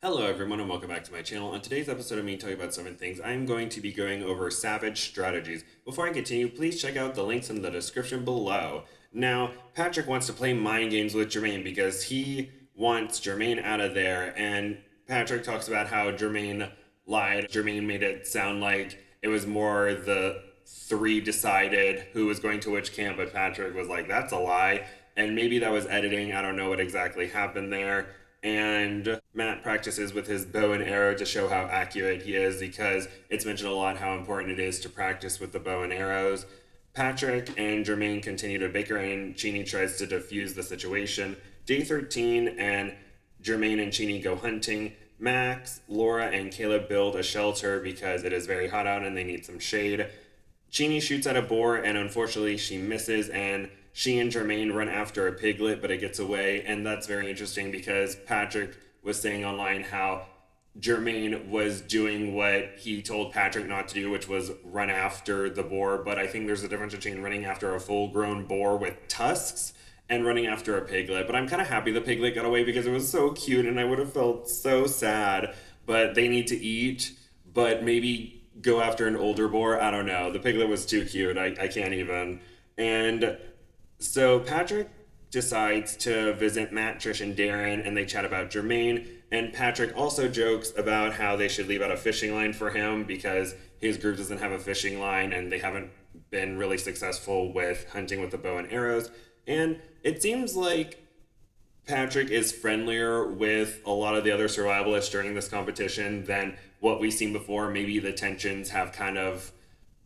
Hello everyone and welcome back to my channel. On today's episode of me talking about 7 things, I'm going to be going over savage strategies. Before I continue, please check out the links in the description below. Now, Patrick wants to play mind games with Jermaine because he wants Jermaine out of there, and Patrick talks about how Jermaine lied. Jermaine made it sound like it was more the three decided who was going to which camp, but Patrick was like, that's a lie. And maybe that was editing. I don't know what exactly happened there. And Matt practices with his bow and arrow to show how accurate he is because it's mentioned a lot how important it is to practice with the bow and arrows. Patrick and Jermaine continue to bicker and Cheney tries to defuse the situation. Day 13 and Jermaine and Cheney go hunting. Max, Laura, and Caleb build a shelter because it is very hot out and they need some shade. Cheney shoots at a boar and unfortunately she misses, and she and Jermaine run after a piglet, but it gets away. And that's very interesting because Patrick was saying online how Jermaine was doing what he told Patrick not to do, which was run after the boar. But I think there's a difference between running after a full-grown boar with tusks and running after a piglet. But I'm kind of happy the piglet got away because it was so cute and I would have felt so sad. But they need to eat, but maybe go after an older boar. I don't know. The piglet was too cute. I can't even. And so Patrick decides to visit Matt, Trish, and Darren, and they chat about Jermaine. And Patrick also jokes about how they should leave out a fishing line for him because his group doesn't have a fishing line and they haven't been really successful with hunting with the bow and arrows. And it seems like Patrick is friendlier with a lot of the other survivalists during this competition than what we've seen before. Maybe the tensions have kind of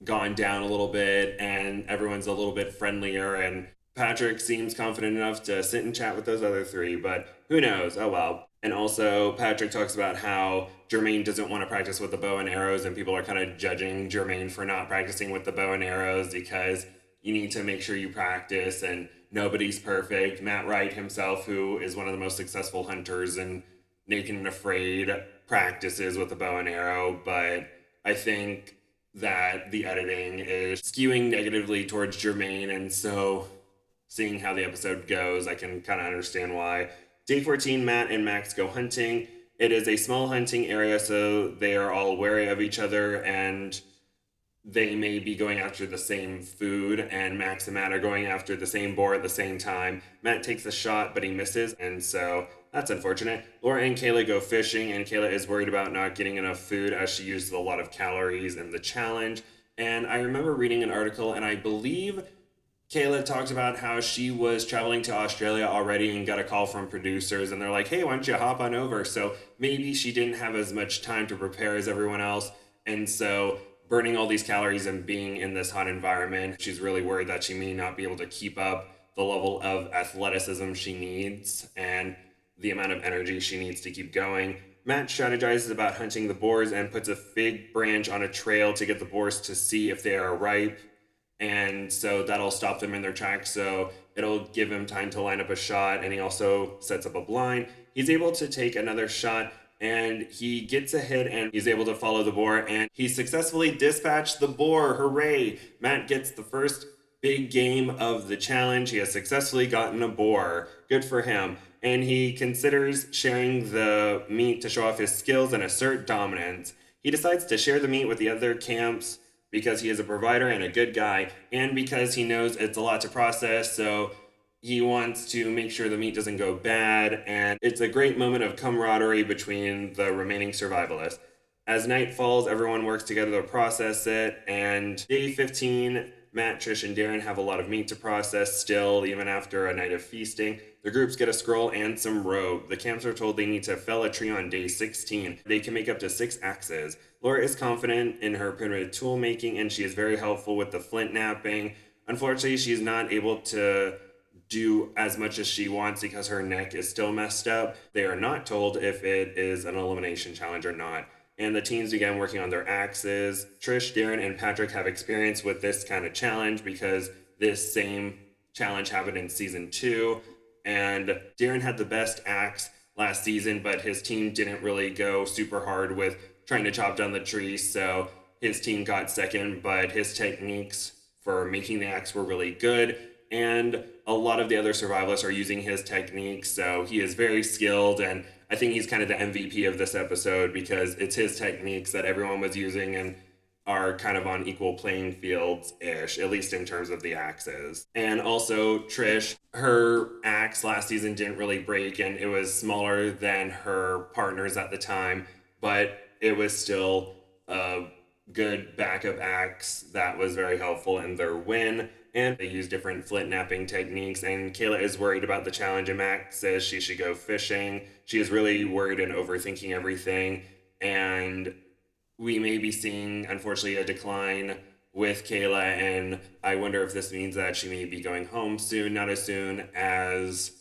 gone down a little bit and everyone's a little bit friendlier, and Patrick seems confident enough to sit and chat with those other three, but who knows? Oh well. And also, Patrick talks about how Jermaine doesn't want to practice with the bow and arrows, and people are kind of judging Jermaine for not practicing with the bow and arrows because you need to make sure you practice, and nobody's perfect. Matt Wright himself, who is one of the most successful hunters in Naked and Afraid, practices with the bow and arrow, but I think that the editing is skewing negatively towards Jermaine, and so seeing how the episode goes, I can kind of understand why. Day 14, Matt and Max go hunting. It is a small hunting area, so they are all wary of each other, and they may be going after the same food, and Max and Matt are going after the same boar at the same time. Matt takes a shot, but he misses, and so that's unfortunate. Laura and Kayla go fishing, and Kayla is worried about not getting enough food as she uses a lot of calories in the challenge. And I remember reading an article, and I believe Kayla talked about how she was traveling to Australia already and got a call from producers, and they're like, hey, why don't you hop on over? So maybe she didn't have as much time to prepare as everyone else, and so burning all these calories and being in this hot environment, she's really worried that she may not be able to keep up the level of athleticism she needs and the amount of energy she needs to keep going. Matt strategizes about hunting the boars and puts a fig branch on a trail to get the boars to see if they are ripe, and so that'll stop them in their tracks, so it'll give him time to line up a shot, and he also sets up a blind. He's able to take another shot, and he gets a hit, and he's able to follow the boar, and he successfully dispatched the boar. Hooray! Matt gets the first big game of the challenge. He has successfully gotten a boar. Good for him. And he considers sharing the meat to show off his skills and assert dominance. He decides to share the meat with the other camps because he is a provider and a good guy, and because he knows it's a lot to process, so he wants to make sure the meat doesn't go bad, and it's a great moment of camaraderie between the remaining survivalists. As night falls, everyone works together to process it, and day 15, Matt, Trish, and Darren have a lot of meat to process still, even after a night of feasting. The groups get a scroll and some rope. The camps are told they need to fell a tree on day 16. They can make up to 6 axes. Laura is confident in her primitive tool making, and she is very helpful with the flint knapping. Unfortunately, she's not able to do as much as she wants because her neck is still messed up. They are not told if it is an elimination challenge or not. And the teams began working on their axes. Trish, Darren, and Patrick have experience with this kind of challenge because this same challenge happened in season 2. And Darren had the best axe last season, but his team didn't really go super hard with trying to chop down the tree, so his team got second, but his techniques for making the axe were really good. And a lot of the other survivalists are using his techniques, so he is very skilled, and I think he's kind of the MVP of this episode because it's his techniques that everyone was using and are kind of on equal playing fields-ish, at least in terms of the axes. And also, Trish, her axe last season didn't really break, and it was smaller than her partner's at the time, but it was still a good backup axe that was very helpful in their win. And they use different flint napping techniques. And Kayla is worried about the challenge, and Max says she should go fishing. She is really worried and overthinking everything. And we may be seeing, unfortunately, a decline with Kayla. And I wonder if this means that she may be going home soon, not as soon as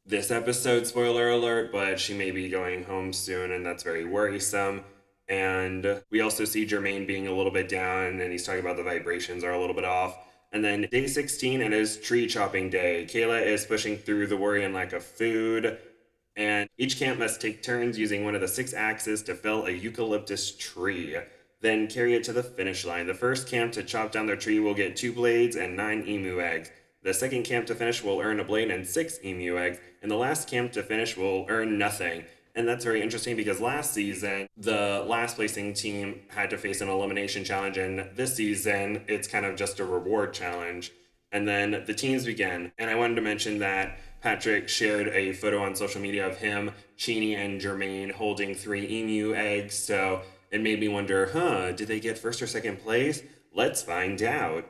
this episode, spoiler alert, but she may be going home soon, and that's very worrisome. And we also see Jermaine being a little bit down, and he's talking about the vibrations are a little bit off. And then day 16, and it is tree chopping day. Kayla is pushing through the worry and lack of food, and each camp must take turns using one of the 6 axes to fell a eucalyptus tree, then carry it to the finish line. The first camp to chop down their tree will get 2 blades and 9 emu eggs. The second camp to finish will earn a blade and 6 emu eggs, and the last camp to finish will earn nothing. And that's very interesting because last season, the last placing team had to face an elimination challenge, and this season, it's kind of just a reward challenge. And then the teams begin. And I wanted to mention that Patrick shared a photo on social media of him, Chini, and Jermaine holding 3 emu eggs. So it made me wonder, did they get first or second place? Let's find out.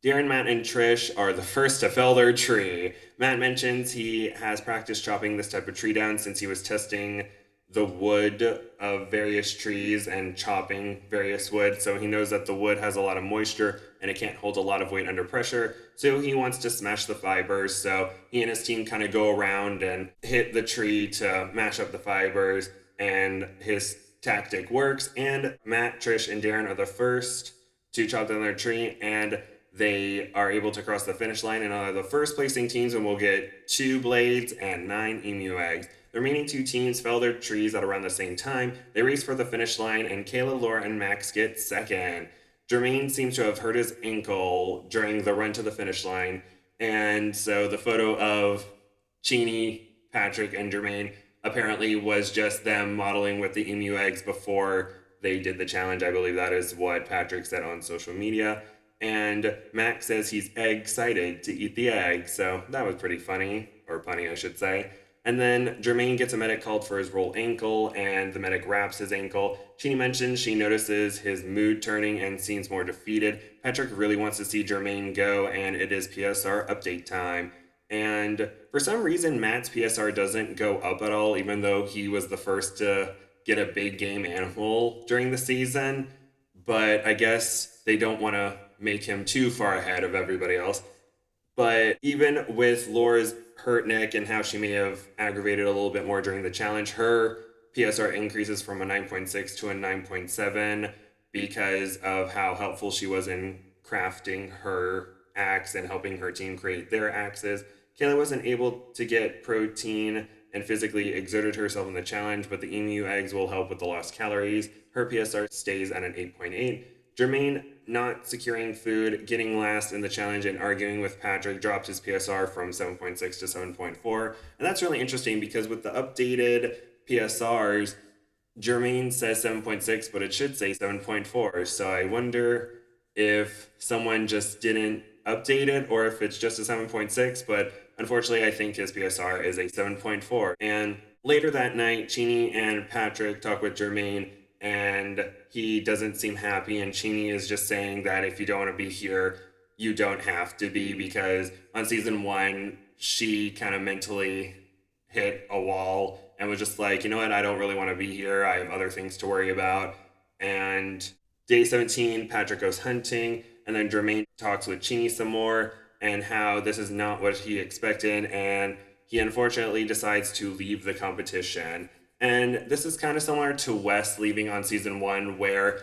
Darren, Matt, and Trish are the first to fell their tree. Matt mentions he has practiced chopping this type of tree down since he was testing the wood of various trees and chopping various wood, so he knows that the wood has a lot of moisture and it can't hold a lot of weight under pressure, so he wants to smash the fibers. So he and his team kind of go around and hit the tree to mash up the fibers, and his tactic works. And Matt, Trish, and Darren are the first to chop down their tree, and they are able to cross the finish line and are the first placing teams and will get 2 blades and 9 emu eggs. The remaining 2 teams fell their trees at around the same time. They race for the finish line, and Kayla, Laura, and Max get second. Jermaine seems to have hurt his ankle during the run to the finish line, and so the photo of Chini, Patrick, and Jermaine apparently was just them modeling with the emu eggs before they did the challenge. I believe that is what Patrick said on social media. And Max says he's excited to eat the egg, so that was pretty funny, or punny, I should say. And then Jermaine gets a medic called for his rolled ankle, and the medic wraps his ankle. Chini mentions she notices his mood turning and seems more defeated. Patrick really wants to see Jermaine go, and it is PSR update time. And for some reason, Matt's PSR doesn't go up at all, even though he was the first to get a big game animal during the season. But I guess they don't want to make him too far ahead of everybody else. But even with Laura's hurt neck and how she may have aggravated a little bit more during the challenge, her PSR increases from a 9.6 to a 9.7 because of how helpful she was in crafting her axe and helping her team create their axes. Kayla wasn't able to get protein and physically exerted herself in the challenge, but the emu eggs will help with the lost calories. Her PSR stays at an 8.8. Jermaine, not securing food, getting last in the challenge, and arguing with Patrick, dropped his PSR from 7.6 to 7.4. And that's really interesting because with the updated PSRs, Jermaine says 7.6, but it should say 7.4. So I wonder if someone just didn't update it or if it's just a 7.6, but unfortunately I think his PSR is a 7.4. And later that night, Chini and Patrick talk with Jermaine, and he doesn't seem happy, and Chini is just saying that if you don't want to be here, you don't have to be, because on season 1, she kind of mentally hit a wall and was just like, you know what, I don't really want to be here. I have other things to worry about. And day 17, Patrick goes hunting, and then Jermaine talks with Chini some more and how this is not what he expected, and he unfortunately decides to leave the competition. And this is kind of similar to Wes leaving on season 1, where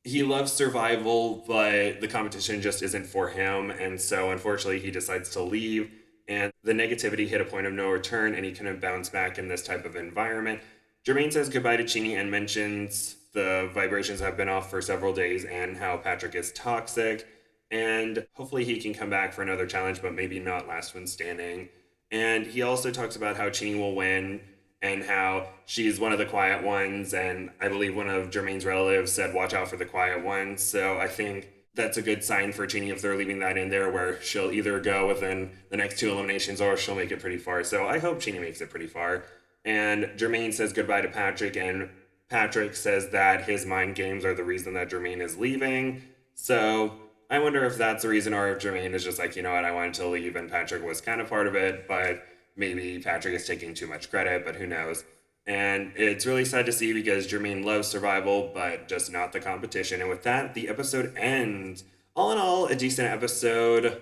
he loves survival, but the competition just isn't for him. And so unfortunately he decides to leave, and the negativity hit a point of no return, and he couldn't bounce back in this type of environment. Jermaine says goodbye to Chini and mentions the vibrations have been off for several days and how Patrick is toxic. and hopefully he can come back for another challenge, but maybe not last one standing. And he also talks about how Cheney will win and how she's one of the quiet ones. And I believe one of Jermaine's relatives said, "Watch out for the quiet ones." So I think that's a good sign for Cheney if they're leaving that in there, where she'll either go within the next 2 eliminations or she'll make it pretty far. So I hope Cheney makes it pretty far. And Jermaine says goodbye to Patrick, and Patrick says that his mind games are the reason that Jermaine is leaving. So I wonder if that's the reason, or if Jermaine is just like, you know what, I wanted to leave, and Patrick was kind of part of it, but maybe Patrick is taking too much credit, but who knows. And it's really sad to see because Jermaine loves survival, but just not the competition. And with that, the episode ends. All in all, a decent episode.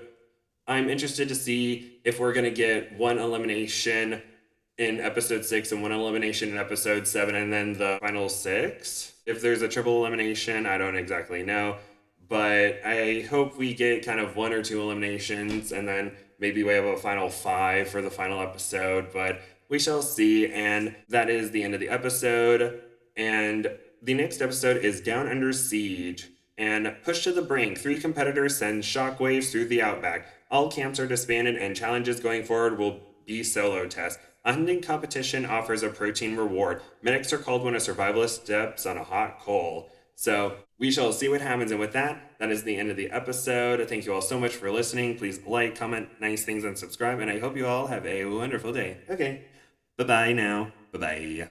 I'm interested to see if we're going to get one elimination in episode 6 and one elimination in episode 7 and then the final 6. If there's a triple elimination, I don't exactly know. But I hope we get kind of 1 or 2 eliminations and then maybe we have a final 5 for the final episode. But we shall see. And that is the end of the episode. And the next episode is Down Under Siege. And Pushed to the Brink, 3 competitors send shockwaves through the outback. All camps are disbanded and challenges going forward will be solo tests. A hunting competition offers a protein reward. Medics are called when a survivalist steps on a hot coal. So we shall see what happens. And with that, that is the end of the episode. Thank you all so much for listening. Please like, comment nice things, and subscribe. And I hope you all have a wonderful day. Okay. Bye-bye now. Bye-bye.